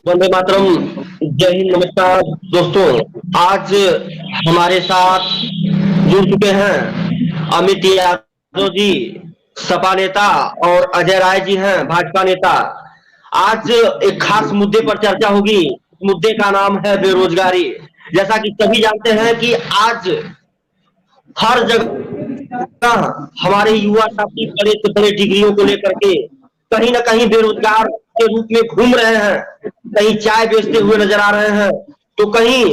वंदे मातरम। जय हिंद, नमस्कार दोस्तों। आज हमारे साथ जुड़ चुके हैं अमित यादव जी, सपा नेता, और अजय राय जी हैं, भाजपा नेता। आज एक खास मुद्दे पर चर्चा होगी। मुद्दे का नाम है बेरोजगारी। जैसा कि सभी जानते हैं कि आज हर जगह हमारे युवा साथी बड़े से बड़े डिग्रियों को लेकर के कहीं ना कहीं बेरोजगार के रूप में घूम रहे हैं। कहीं चाय बेचते हुए नजर आ रहे हैं, तो कहीं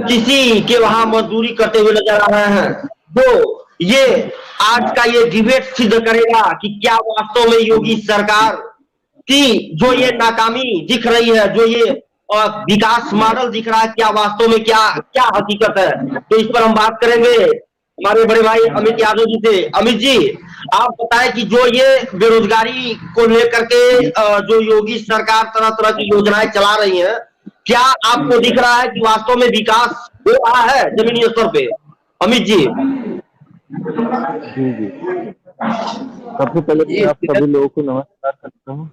किसी के वहां मजदूरी करते हुए नजर आ रहे हैं। तो ये आज का ये डिबेट सिद्ध करेगा कि क्या वास्तव में योगी सरकार की जो ये नाकामी दिख रही है, जो ये विकास मॉडल दिख रहा है, क्या वास्तव में क्या क्या हकीकत है। तो इस पर हम बात करेंगे हमारे बड़े भाई अमित यादव जी से। अमित जी, आप बताएं कि जो ये बेरोजगारी को लेकर के जो योगी सरकार तरह तरह की योजनाएं चला रही है, क्या आपको दिख रहा है कि वास्तव में विकास हो रहा है जमीनी स्तर पे? अमित जी। जी जी। सबसे पहले मैं आप सभी लोगों को नमस्कार करता हूँ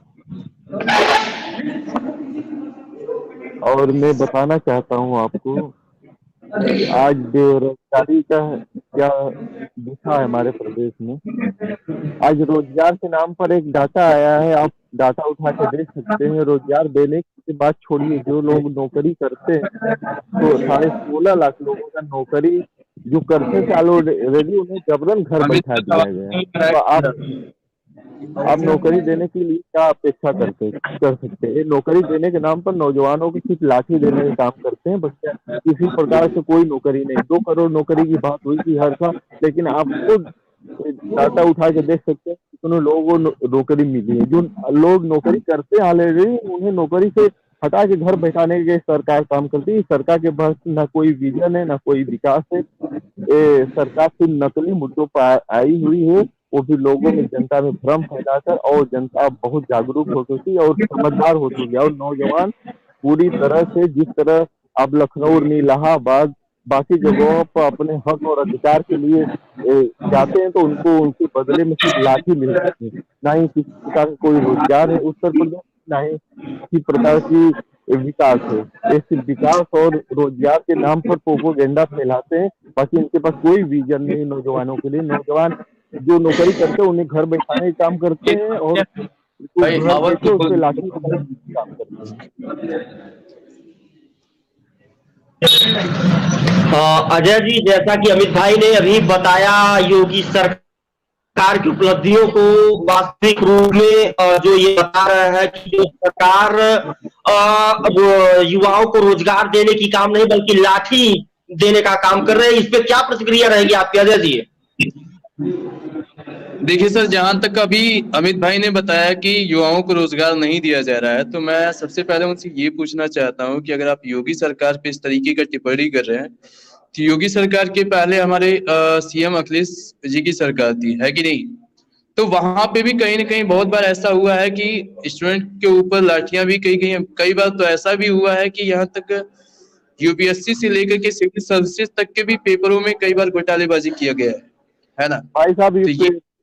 और मैं बताना चाहता हूँ आपको आज बेरोजगारी का क्या दिखा है हमारे प्रदेश में। आज रोजगार के नाम पर एक डाटा आया है, आप डाटा उठा के देख सकते हैं। रोजगार देने की बात छोड़िए, जो लोग नौकरी करते हैं तो 16.5 लाख लोगों का नौकरी जो करते थे ऑलरेडी उन्हें जबरन घर बैठा दिया गया। तो आप नौकरी देने के लिए क्या अपेक्षा कर सकते हैं? नौकरी देने के नाम पर नौजवानों को सिर्फ लाठी देने का काम करते हैं। बस किसी प्रकार से कोई नौकरी नहीं। 2 करोड़ नौकरी की बात हुई थी हर साल, लेकिन आप खुद डाटा उठा के देख सकते हैं कितने लोगों को नौकरी मिली है। जो लोग नौकरी करते हैं ऑलरेडी उन्हें नौकरी से हटा के घर बैठाने के सरकार काम करती है। सरकार के पास ना कोई विजन है, ना कोई विकास है। सरकार सिर्फ नकली मुद्दों पर आई हुई है, वो भी लोगों में, जनता में भ्रम फैलाकर। और जनता बहुत जागरूक हो चुकी और समझदार हो चुकी है। और नौजवान पूरी तरह से, जिस तरह अब लखनऊ, इलाहाबाद, बाकी जगहों पर अपने हक और अधिकार के लिए जाते हैं, तो उनको उनके बदले में सिर्फ लाठी मिलती है। ना ही किसी प्रकार का कोई रोजगार है उत्तर प्रदेश, ना ही किसी प्रकार की विकास है। ये सिर्फ विकास और रोजगार के नाम पर प्रोपोगेंडा फैलाते हैं। बाकी इनके पास कोई विजन नहीं नौजवानों के लिए। नौजवान जो नौकरी करते हैं उन्हें घर बैठाने का काम करते हैं और उस पे लाठी काम करते हैं। अजय जी, जैसा कि अमित भाई ने अभी बताया, योगी सरकार की उपलब्धियों को वास्तविक रूप में जो ये बता रहे हैं कि जो सरकार युवाओं को रोजगार देने की काम नहीं बल्कि लाठी देने का काम कर रहे हैं, इस पे क्या प्रतिक्रिया रहेगी आपकी अजय जी? देखिए सर, जहां तक अभी अमित भाई ने बताया कि युवाओं को रोजगार नहीं दिया जा रहा है, तो मैं सबसे पहले उनसे ये पूछना चाहता हूं कि अगर आप योगी सरकार पे इस तरीके का टिप्पणी कर रहे हैं, तो योगी सरकार के पहले हमारे सीएम अखिलेश जी की सरकार थी, है कि नहीं? तो वहां पे भी कहीं ना कहीं बहुत बार ऐसा हुआ है कि स्टूडेंट के ऊपर लाठियां भी कई बार तो ऐसा भी हुआ है कि यहाँ तक यूपीएससी से लेकर के सिविल सर्विसेज तक के भी पेपरों में कई बार घोटालेबाजी किया गया है ना? भाई साहब,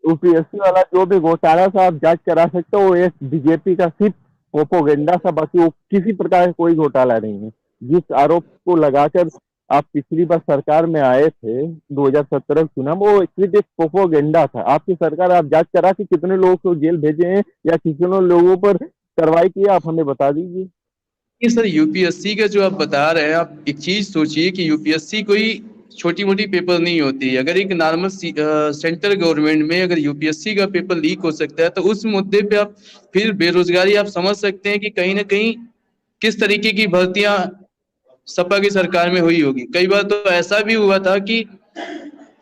यूपीएससी वाला जो भी घोटाला था आप जांच करा सकते हो। वो एक बीजेपी का सिर्फ प्रोपोगेंडा था, बाकी वो किसी प्रकार का कोई घोटाला नहीं है। जिस आरोप को लगाकर आप पिछली बार सरकार में आए थे 2017 चुनाव, वो सिर्फ एक प्रोपोगेंडा था। आपकी सरकार, आप जांच करा कि कितने लोगों को जेल भेजे हैं या कितने लोगों पर कार्रवाई की, आप हमें बता दीजिए। सर, यूपीएससी का जो आप बता रहे हैं, आप एक चीज सोचिए कि यूपीएससी कोई छोटी मोटी पेपर नहीं होती है। अगर एक नॉर्मल सेंट्रल गवर्नमेंट में अगर यूपीएससी का पेपर लीक हो सकता है, तो उस मुद्दे पे आप फिर बेरोजगारी आप समझ सकते हैं कि कहीं ना कहीं किस तरीके की भर्तियां सपा की सरकार में हुई होगी। कई बार तो ऐसा भी हुआ था कि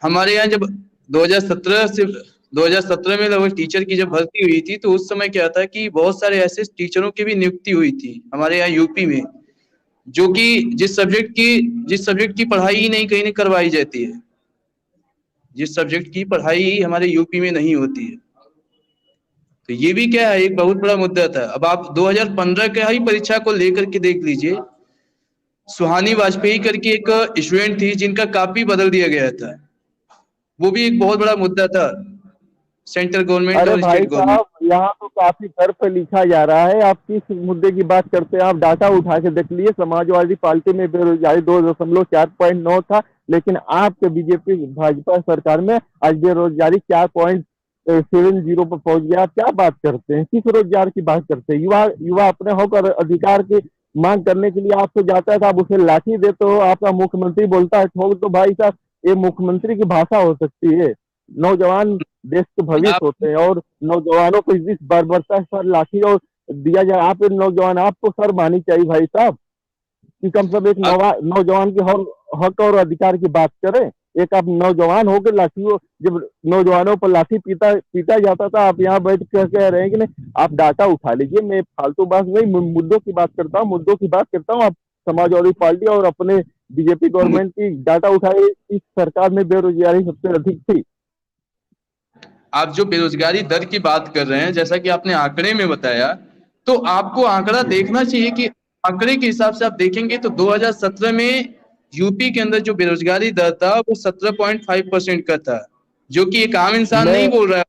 हमारे यहाँ जब 2017 में लगभग टीचर की जब भर्ती हुई थी, तो उस समय क्या था कि बहुत सारे ऐसे टीचरों की भी नियुक्ति हुई थी हमारे यहाँ यूपी में, जो कि जिस सब्जेक्ट की पढ़ाई ही नहीं कहीं करवाई जाती है, जिस सब्जेक्ट की पढ़ाई ही हमारे यूपी में नहीं होती है। तो ये भी क्या है, एक बहुत बड़ा मुद्दा था। अब आप 2015 के ही परीक्षा को लेकर के देख लीजिए, सुहानी वाजपेयी करके एक स्टूडेंट थी जिनका कॉपी बदल दिया गया था। वो भी एक बहुत बड़ा मुद्दा था सेंट्रल गवर्नमेंट और स्टेट गवर्नमेंट। यहाँ तो काफी घर पे लिखा जा रहा है। आप किस मुद्दे की बात करते हैं? आप डाटा उठा के देख लिए, समाजवादी पार्टी में बेरोजगारी 2.4 था, लेकिन आपके बीजेपी भाजपा सरकार में आज बेरोजगारी 4.70 पर पहुंच गया। आप क्या बात करते हैं? किस रोजगार की बात करते हैं? युवा युवा अपने हक और अधिकार की मांग करने के लिए आपसे जाता है तो आप उसे लाठी देते हो। आपका मुख्यमंत्री बोलता है ठोक, तो भाई साहब ये मुख्यमंत्री की भाषा हो सकती है? नौजवान देश के भविष्य आप होते हैं और नौजवानों को इस बर्बरता सर लाठी और दिया जाए। आप नौजवान, आपको सर मानी चाहिए भाई साहब कि कम से कम एक आप नौजवान के हक और अधिकार की बात करें। एक आप नौजवान हो के लाठी हो, जब नौजवानों पर लाठी पीटा पीटा जाता था, आप यहाँ बैठ कर कह रहे हैं कि नहीं। आप डाटा उठा लीजिए, मैं फालतू बात नहीं, मुद्दों की बात करता हूँ, मुद्दों की बात करता हूँ। आप समाजवादी पार्टी और अपने बीजेपी गवर्नमेंट की डाटा उठाए, इस सरकार में बेरोजगारी सबसे अधिक थी। आप जो बेरोजगारी दर की बात कर रहे हैं, जैसा कि आपने आंकड़े में बताया, तो आपको आंकड़ा देखना चाहिए कि आंकड़े के हिसाब से आप देखेंगे तो 2017 में यूपी के अंदर जो बेरोजगारी दर था वो 17.5% का था, जो कि एक आम इंसान नहीं मैं बोल रहा है।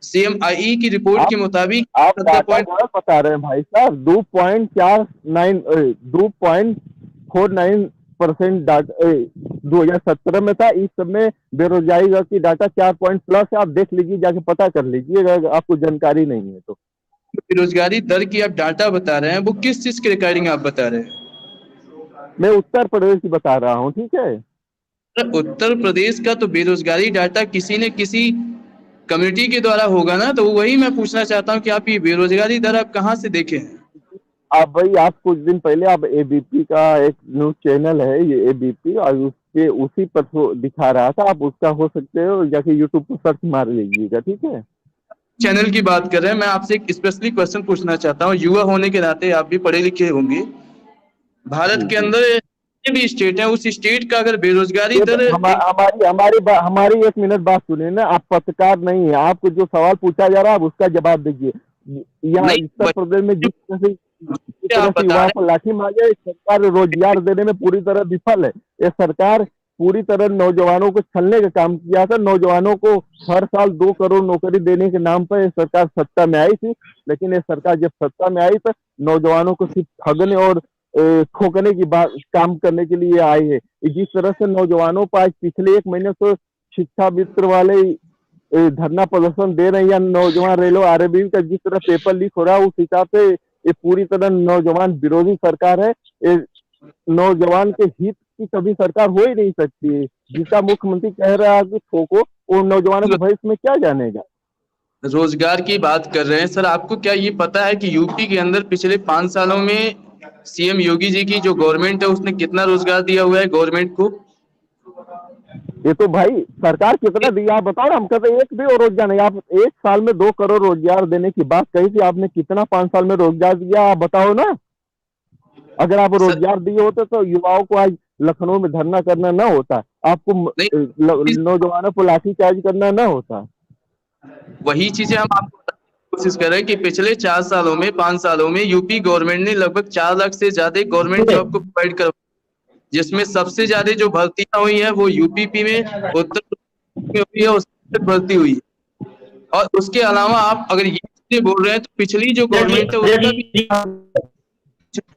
CMIE की रिपोर्ट के मुताबिक आप डाटा 17 गलत बता रहे हैं भाई साहब। 2.49% डाटा 2017 में था। इस समय बेरोजगारी दर की डाटा 4 प्लस है। आप देख लीजिए, जाके पता कर लीजिए अगर आपको जानकारी नहीं है तो। बेरोजगारी दर की आप डाटा बता रहे हैं, वो किस चीज के रिगार्डिंग आप बता रहे हैं? मैं उत्तर प्रदेश की बता रहा हूँ, ठीक है। उत्तर प्रदेश का तो बेरोजगारी डाटा किसी न किसी कम्युनिटी के द्वारा होगा ना, तो वही मैं पूछना चाहता हूँ कि आप ये बेरोजगारी दर आप कहाँ से देखे हैं? आप भाई, आप कुछ दिन पहले आप एबीपी का एक न्यूज चैनल है ये एबीपी, और उसके उसी पर दिखा रहा था। आप उसका हो सकते हो जाके यूट्यूब पर सर्च मार लीजिएगा, ठीक है। चैनल की बात कर रहे हैं, मैं आपसे एक स्पेशली क्वेश्चन पूछना चाहता हूँ। युवा होने के नाते आप भी पढ़े लिखे होंगे। भारत जी के जी। अंदर जितने भी स्टेट है, उस स्टेट का अगर बेरोजगारी ये दर हमारी 1 मिनट बात सुनिए ना। आप पत्रकार नहीं है, आपको जो सवाल पूछा जा रहा है आप उसका जवाब दीजिए। यहाँ उत्तर नहीं, प्रदेश में जिस तरह आप से बता युवाओं रहे को लाठी मारी है, सरकार रोजगार देने में पूरी तरह विफल है। ये सरकार पूरी तरह नौजवानों को छलने का काम किया था। नौजवानों को हर साल 2 करोड़ नौकरी देने के नाम पर ये सरकार सत्ता में आई थी, लेकिन ये सरकार जब सत्ता में आई तो नौजवानों को सिर्फ ठगने और ठोकने की बात काम करने के लिए आई है। जिस तरह से नौजवानों पर आज पिछले 1 महीने से शिक्षा मित्र वाले धरना प्रदर्शन दे रहे हैं, या नौजवान रेलवे आरबी का जिस तरह पेपर लीक हो रहा है, उस हिसाब से ये पूरी तरह नौजवान विरोधी सरकार है। ये नौजवान के हित की कभी सरकार हो ही नहीं सकती है। जिसका मुख्यमंत्री कह रहा है कि ठोको, वो नौजवानों के भविष्य में क्या जानेगा। रोजगार की बात कर रहे हैं सर, आपको क्या ये पता है कि यूपी के अंदर पिछले 5 सालों में सीएम योगी जी की जो गवर्नमेंट है उसने कितना रोजगार दिया हुआ है गवर्नमेंट को? ये तो भाई सरकार कितना दिया आप बताओ ना। हम कहते एक भी और रोजगार नहीं। आप 1 साल में 2 करोड़ रोजगार देने की बात कही थी, आपने कितना 5 साल में रोजगार दिया आप बताओ ना। अगर आप सर रोजगार दिए होते तो युवाओं को आज लखनऊ में धरना करना ना होता, आपको नहीं, नौजवानों को लाठीचार्ज करना ना होता। वही चीजें हम आपको बताने की कोशिश कर रहे हैं कि पिछले 4 सालों में 5 सालों में यूपी गवर्नमेंट ने लगभग 4 लाख से ज्यादा गवर्नमेंट जॉब को प्रोवाइड कर, जिसमें सबसे ज्यादा जो भर्तियां हुई है वो यूपी में, उत्तर प्रदेश में हुई है, उसमें भर्ती हुई है। और उसके अलावा आप अगर ये चीजें बोल रहे हैं तो पिछली जो गवर्नमेंट है उसका भी वही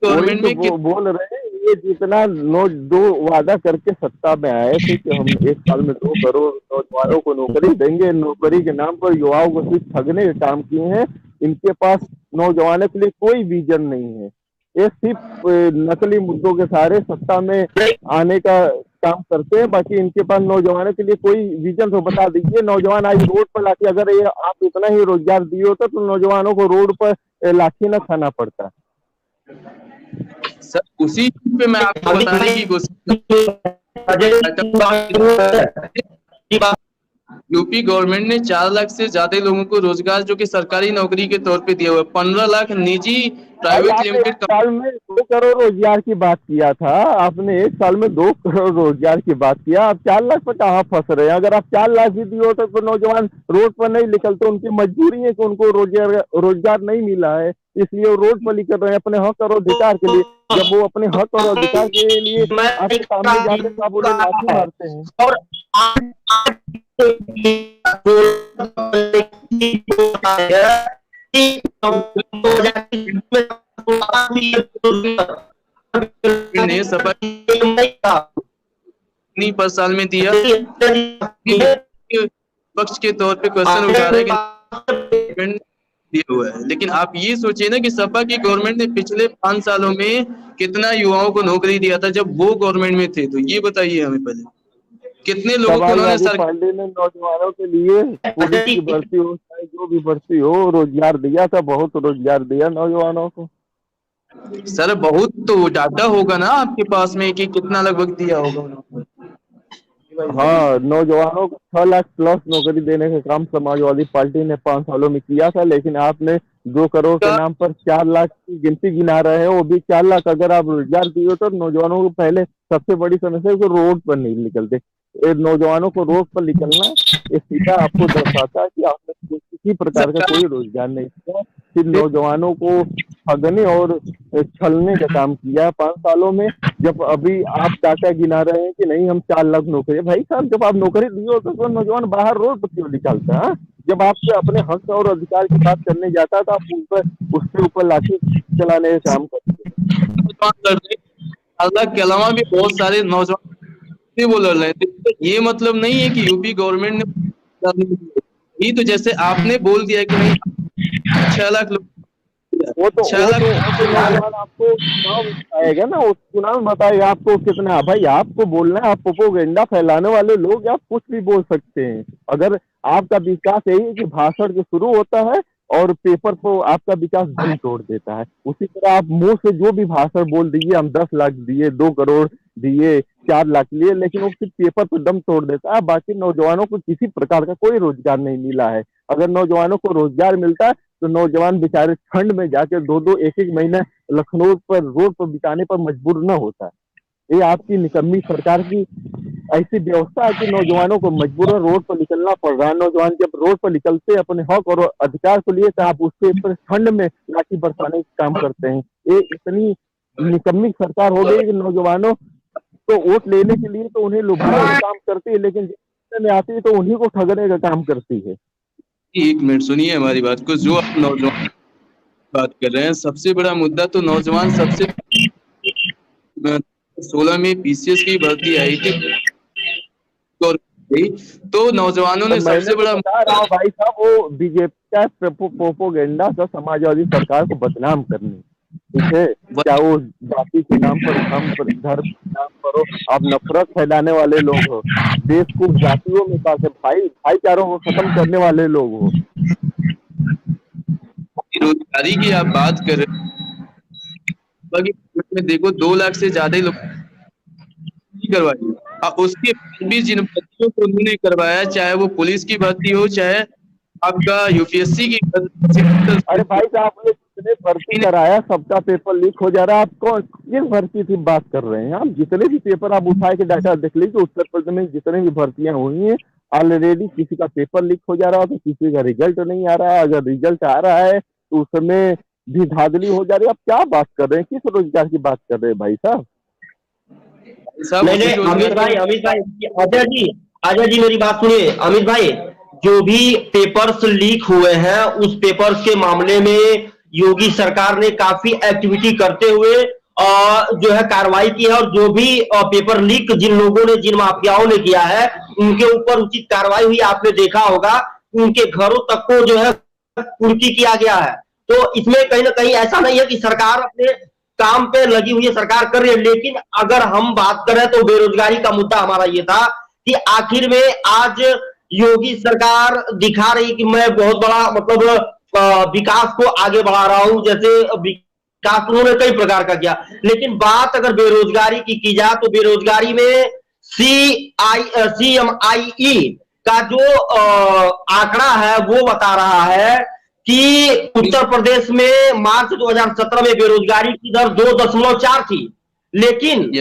गवर्नमेंट तो में कितना बोल रहे हैं। ये जितना दो वादा करके सत्ता में आए थे कि हम 1 साल में 2 करोड़ नौजवानों को नौकरी देंगे, नौकरी के नाम पर युवाओं को सिर्फ ठगने के काम किए हैं। इनके पास नौजवानों के लिए कोई विजन नहीं है। ये सिर्फ नकली मुद्दों के सहारे सत्ता में आने का काम करते हैं। बाकी इनके पास नौजवानों के लिए कोई विजन तो बता दीजिए। नौजवान आज रोड पर लाठी, अगर ये आप इतना ही रोजगार दिए होते तो नौजवानों को रोड पर लाठी न खाना पड़ता। सर उसी पे मैं आपको बताने की कोशिश यूपी गवर्नमेंट ने 4 लाख से ज्यादा लोगों को रोजगार जो कि सरकारी नौकरी के तौर पे दिया हुआ है। 15 लाख निजी भाई प्राइवेट आपने लिमिटेड 1 साल में 2 करोड़ रोजगार की बात किया था। आपने 1 साल में 2 करोड़ रोजगार की बात किया। आप 4 लाख पर कहाँ फंस रहे हैं? अगर आप 4 लाख भी दिए होते तो नौजवान रोड पर नहीं निकलते। उनकी मजबूरी है कि उनको रोजगार नहीं मिला है, इसलिए वो रोड पर निकल रहे हैं अपने हक और अधिकार के लिए। जब वो अपने हक और अधिकार के लिए आपके सामने जाते तो आप उन्हें लाठी मारते हैं। और ने सपा पर साल में दिया पक्ष के तौर पे क्वेश्चन उठा रहे कि दिया हुआ है, लेकिन आप ये सोचिए ना कि सपा की गवर्नमेंट ने पिछले 5 सालों में कितना युवाओं को नौकरी दिया था जब वो गवर्नमेंट में थे। तो ये बताइए हमें पहले कितने लोगों को उन्होंने पांडे ने नौजवानों के लिए पुलिस की भर्ती हो चाहे जो भी भर्ती हो रोजगार दिया था, बहुत रोजगार दिया नौजवानों को। सर बहुत तो डाटा होगा ना आपके पास में कि कितना लगभग दिया होगा। हाँ, नौजवानों को 6 लाख प्लस नौकरी देने का काम समाजवादी पार्टी ने 5 सालों में किया था, लेकिन आपने 2 करोड़ के नाम पर 4 लाख की गिनती गिना रहे हैं। वो भी 4 लाख अगर आप रोजगार दिए तो नौजवानों को पहले सबसे बड़ी समस्या है रोड पर नहीं निकलते। नौजवानों को रोड पर निकलना ये सीधा आपको दर्शाता है कि आपने किसी प्रकार का कोई रोजगार नहीं किया, फिर नौजवानों को ठगने और छलने का काम किया 5 सालों में। जब अभी आप डाटा गिना रहे हैं कि नहीं हम 4 लाख नौकरी, भाई साहब जब आप नौकरी दिए होते तो नौजवान बाहर रोड पर क्यों निकालता है? जब आपसे अपने हक और अधिकार की बात करने जाता था आप उसके ऊपर लाठी चलाने का काम करते। के अलावा भी बहुत सारे नौजवान वो लड़ रहे थे। ये मतलब नहीं है कि यूपी गवर्नमेंट ने ही तो जैसे आपने बोल दिया कि नहीं 6 लाख लोग वो तो नौजवान आपको चुनाव आएगा ना, उस चुनाव में बताएगा आपको कितना। भाई आपको बोलना है, आप प्रोपेगेंडा फैलाने वाले लोग आप कुछ भी बोल सकते हैं। अगर आपका विकास यही है कि भाषण जो शुरू होता है और पेपर को आपका विकास दम तोड़ देता है, उसी तरह आप मुंह से जो भी भाषण बोल दीजिए हम 10 लाख दिए, 2 करोड़ दिए, 4 लाख लिए, लेकिन वो सिर्फ पेपर पर दम तोड़ देता है। बाकी नौजवानों को किसी प्रकार का कोई रोजगार नहीं मिला है। अगर नौजवानों को रोजगार मिलता है तो नौजवान बेचारे ठंड में जाकर 2-2 एक-एक महीना लखनऊ पर रोड पर बिताने पर मजबूर न होता है। ये आपकी निकम्मी सरकार की ऐसी व्यवस्था है कि नौजवानों को मजबूरन रोड पर निकलना पड़ रहा है। नौजवान जब रोड पर निकलते अपने हक और अधिकार को लिए तो आप उसके ऊपर ठंड में लाठी बरसाने का काम करते हैं। ये इतनी निकम्मी सरकार हो गई कि नौजवानों तो वोट लेने के लिए तो उन्हें लुभाने का काम करती है, लेकिन में आती है तो उन्हीं को ठगने का काम करती है। एक मिनट सुनिए हमारी बात को। जो आप नौजवान बात कर रहे हैं, सबसे बड़ा मुद्दा तो नौजवान सबसे 16 में पीसीएस की भर्ती आई थी तो नौजवानों ने सबसे बड़ा भाई साहब वो बीजेपी का प्रोपोगेंडा था समाजवादी सरकार को बदनाम करने, ठीक है। क्या वो जाति के नाम पर, धर्म के नाम पर हो, आप नफरत फैलाने वाले लोग हो, देश को जातियों में भाईचारों को खत्म करने वाले लोग हो। बेरोजगारी की आप बात कर रहे हैं, देखो 2 लाख से ज्यादा लोग करवाई, उसके भी जिन भर्तियों को उन्होंने करवाया, चाहे वो पुलिस की भर्ती हो चाहे आपका यूपीएससी की भर्ती। अरे भाई साहब जितने भर्ती कराया सबका पेपर लीक हो जा रहा है। आप कौन किस भर्ती की बात कर रहे हैं? आप जितने भी पेपर आप उठा के डाटा देख लीजिए, उत्तर प्रदेश में जितने भी भर्तियां हुई हैं ऑलरेडी किसी का पेपर लीक हो जा रहा है तो किसी का रिजल्ट नहीं आ रहा है। अगर रिजल्ट आ रहा है तो उसमें भी धांधली हो जा रही है। आप क्या बात कर रहे हैं? किस रोजगार की बात कर रहे हैं भाई साहब? नहीं अमित भाई अजय जी मेरी बात सुनिए। अमित भाई जो भी पेपर्स लीक हुए हैं उस पेपर्स के मामले में योगी सरकार ने काफी एक्टिविटी करते हुए जो है कार्रवाई की है, और जो भी पेपर लीक जिन लोगों ने, जिन माफियाओं ने किया है उनके ऊपर उचित कार्रवाई हुई। आपने देखा होगा उनके घरों तक को जो है कुर्की किया गया है। तो इसमें कहीं ना कहीं ऐसा नहीं है कि सरकार अपने काम पे लगी हुई है, सरकार कर रही है। लेकिन अगर हम बात करें तो बेरोजगारी का मुद्दा हमारा ये था कि आखिर में आज योगी सरकार दिखा रही कि मैं बहुत बड़ा मतलब विकास को आगे बढ़ा रहा हूं। जैसे विकास उन्होंने कई प्रकार का किया, लेकिन बात अगर बेरोजगारी की जाए तो बेरोजगारी में CMIE का जो आंकड़ा है वो बता रहा है कि उत्तर प्रदेश में मार्च 2017 में बेरोजगारी की दर 2.4 थी, लेकिन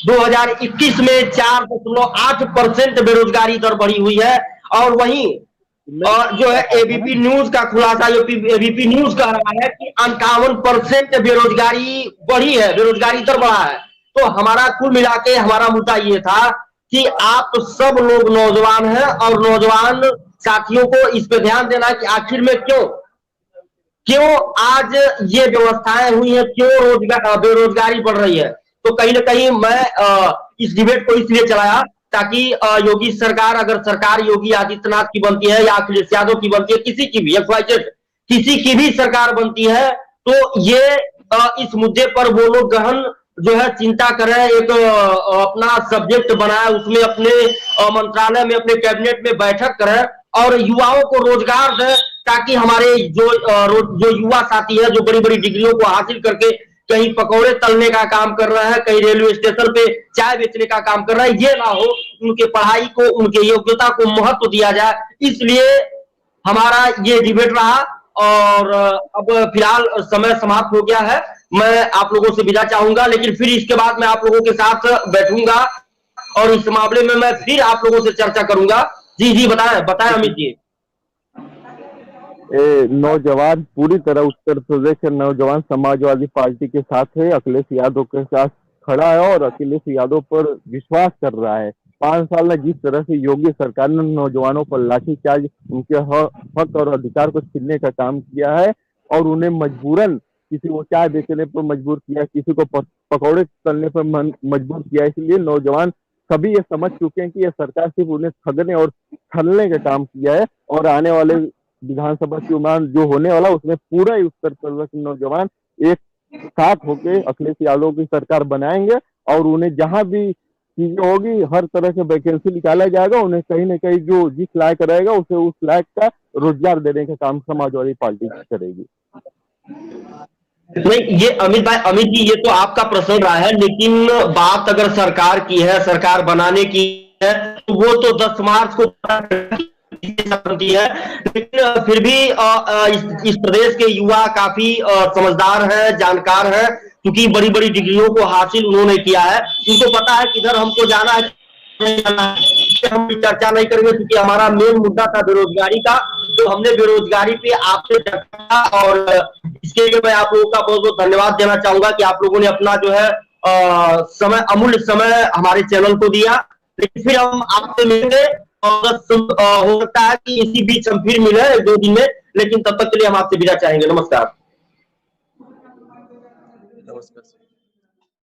2021 में 4.8% बेरोजगारी दर बढ़ी हुई है। और वहीं जो है एबीपी न्यूज का खुलासा, एबीपी न्यूज कह रहा है कि 51% बेरोजगारी बढ़ी है, बेरोजगारी दर बढ़ा है। तो हमारा कुल मिला के हमारा मुद्दा ये था कि आप सब लोग नौजवान हैं और नौजवान साथियों को इस पे ध्यान देना कि आखिर में क्यों क्यों आज ये व्यवस्थाएं हुई है, क्यों बेरोजगारी बढ़ रही है। तो कहीं ना कहीं मैं इस डिबेट को इसलिए चलाया ताकि योगी सरकार, अगर सरकार योगी आदित्यनाथ की बनती है या अखिलेश यादव की बनती है, किसी की भी XYZ किसी की भी सरकार बनती है, तो ये इस मुद्दे पर वो लोग गहन जो है चिंता करें, एक अपना सब्जेक्ट बनाए, उसमें अपने मंत्रालय में, अपने कैबिनेट में बैठक करें और युवाओं को रोजगार दें, ताकि हमारे जो युवा साथी है, जो बड़ी बड़ी डिग्रियों को हासिल करके कहीं पकौड़े तलने का काम कर रहे हैं, कहीं रेलवे स्टेशन पे चाय बेचने का काम कर रहे हैं, ये ना हो, उनके पढ़ाई को, उनके योग्यता को महत्व दिया जाए। इसलिए हमारा ये डिबेट रहा और अब फिलहाल समय समाप्त हो गया है। मैं आप लोगों से विदा चाहूंगा, लेकिन फिर इसके बाद मैं आप लोगों के साथ बैठूंगा और इस मामले में मैं फिर आप लोगों से चर्चा करूंगा। जी जी, बताएं अमित जी। नौजवान पूरी तरह उत्तर प्रदेश के नौजवान समाजवादी पार्टी के साथ है, अखिलेश यादव के साथ खड़ा है और अखिलेश यादव पर विश्वास कर रहा है। 5 साल में जिस तरह से योगी सरकार ने नौजवानों पर लाठीचार्ज, उनके हक और अधिकार को छीनने का काम किया है और उन्हें मजबूरन किसी को चाय बेचने पर मजबूर किया, किसी को पकौड़े तलने पर मजबूर किया। इसलिए नौजवान सभी ये समझ चुके हैं कि यह सरकार सिर्फ उन्हें ठगने और छलने का काम किया है और आने वाले विधानसभा चुनाव जो होने वाला, उसमें पूरा ही उत्तर प्रदेश के नौजवान एक साथ होके अखिलेश यादव की सरकार बनाएंगे और उन्हें जहां भी चीजें होगी, हर तरह से वैकेंसी निकाला जाएगा, उन्हें कहीं ना कहीं जो जिस लायक रहेगा उसे उस लायक का रोजगार देने का काम समाजवादी पार्टी करेगी। नहीं, ये अमित जी, ये तो आपका प्रश्न रहा है, लेकिन बात अगर सरकार की है, सरकार बनाने की है, तो वो तो 10 मार्च को बनती है। लेकिन फिर भी इस प्रदेश के युवा काफी समझदार हैं, जानकार हैं, क्योंकि बड़ी बड़ी डिग्रियों को हासिल उन्होंने किया है। उनको पता है किधर हमको जाना है, हम चर्चा नहीं करेंगे, क्योंकि हमारा मेन मुद्दा था बेरोजगारी का। तो हमने बेरोजगारी पे आपसे चर्चा, और इसके लिए मैं आप लोगों का बहुत बहुत धन्यवाद देना चाहूंगा कि आप लोगों ने अपना जो है समय, अमूल्य समय हमारे चैनल को दिया। लेकिन फिर हम आपसे मिलेंगे और हो सकता है कि इसी बीच हम फिर मिले 2 दिन में, लेकिन तब तक के लिए हम आपसे विदा चाहेंगे। नमस्कार।